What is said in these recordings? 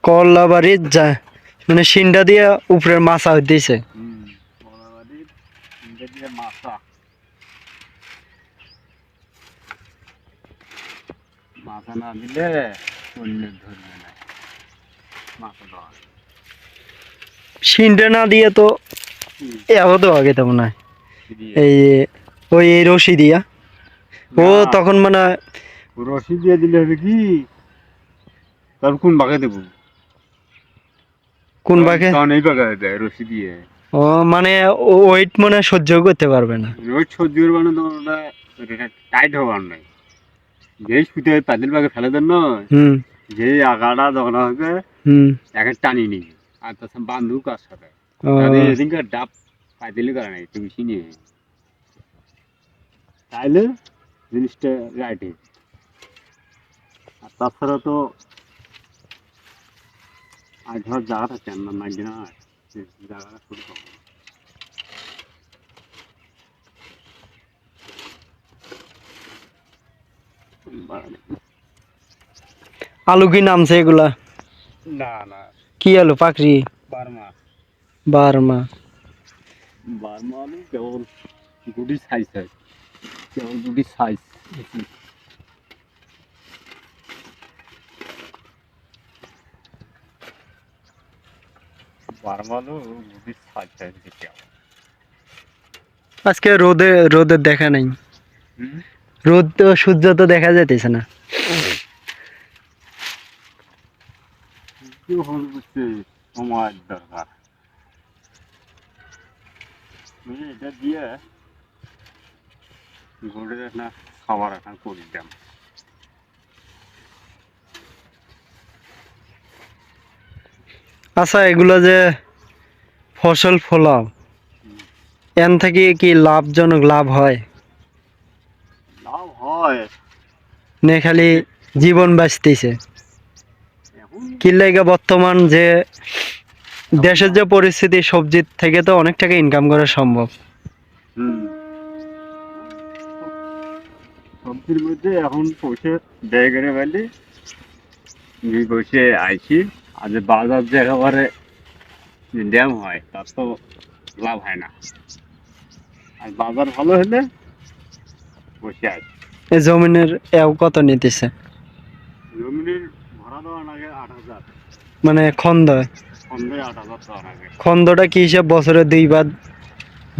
কলাবাড়ির যা মানে সিন্ডা দিয়ে উপরের মাছা দিছে। কলাবাড়ির সিন্ডা দিয়ে মাছা না দিলে অন্য ধরবে না মাছা দেওয়া। সিন্ডা না দিয়ে তো তো আগে তেমন নয় এই ওই এই রশি দিয়া ও তখন মানে রশি দিয়ে দিলে হবে কি তার কোন বাগে দেবো কোন বাঘে কারণ এই বাগে দেয় রশি দিয়ে। ও মানে ওয়েট মনে সহ্য করতে পারবে না। রোজ সহ্য করবে না তো ওটা টাইট হবার নাই যেই সুতে প্যাডেল বাগে ফেলে দেন না যেই আগাটা যখন হবে একে টানি নি আর তাছাড়া বান্ধু কাজ সাথে এদিনকার ডাব প্যাডেলই করে নাই তুমি চিনিয়ে তাইলে জিনিসটা রাইট। আর তাছাড়া তো আর ধর জায়গা থাকে না নাই না জায়গাটা শুরু করবো আলু কি নামছে এগুলা? না না কি আলু? পাকড়ি? বার্মা বার্মা আলু কেবল গুটি সাইজ হয় কেবল গুটি সাইজ বার্মা আলু গুটি সাইজ হয় কেবল। আজকে রোদের দেখা নাই, রোদ তো সূর্য তো দেখা যাইতেছে না। সময় দরকার এটা দিয়ে ঘুরে না খাবার এখন করে দিতাম। আচ্ছা এগুলো যে ফসল ফলাও এন থেকে কি লাভজনক লাভ হয়? লাভ হয় নে খালি জীবন বাঁচতেছে এখন কি লাগে বর্তমান যে দেশের যে পরিস্থিতি সবজির থেকে তো অনেক টাকা ইনকাম করা সম্ভব। সবজির মধ্যে এখন পয়সা ব্যয় করে ফেলি বসে আইছি আর যে বাজার যে একেবারে ড্যাম হয় তার তো লাভ হয় না আর বাজার ভালো হলে বসে আছে। এই জমিনের এও কত নিতেছে? জমিনের ভাড়া দেওয়া লাগে 8,000 মানে খন্দ খন্দে 8,000 দেওয়া লাগে। খন্দটা কি হিসাব বছরে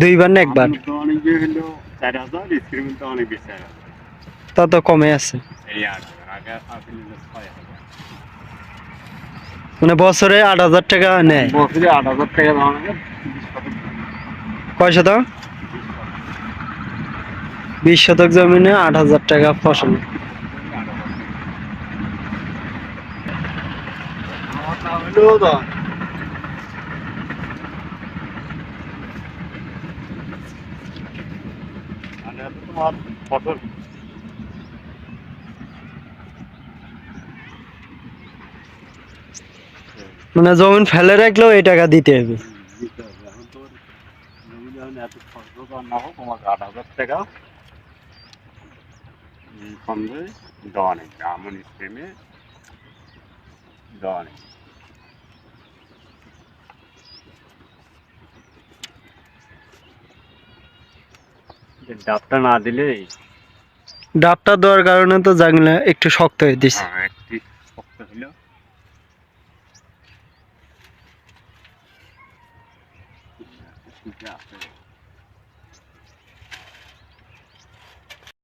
দুইবার না একবার? তো অনেক যে হলো 4,000 স্ক্রিন তো অনেক বেশি 4,000 তা তো কমে আছে এই 8,000 আগে আসলে 6,000 মানে বছরে 8,000 টাকা নেয়। বছরে 8,000 টাকা দেওয়া লাগে 20 শতক? 20 শতক জমিনে 8,000 টাকা ফসল। তোমার ফসল মানে জমিন ফেলে রাখলেও এই টাকা দিতে হবে। এখন তোর জমি যখন এত ফসল না হোক তোমাকে 8,000 টাকা ফন্ডে দেওয়া নেই এমন স্কিমে দেওয়া নেই। ডাবটা না দিলেই ডাবটা দেওয়ার কারণে তো জানলা একটু শক্ত হয়ে দিছে। একটু শক্ত হলো ঠিক আছে।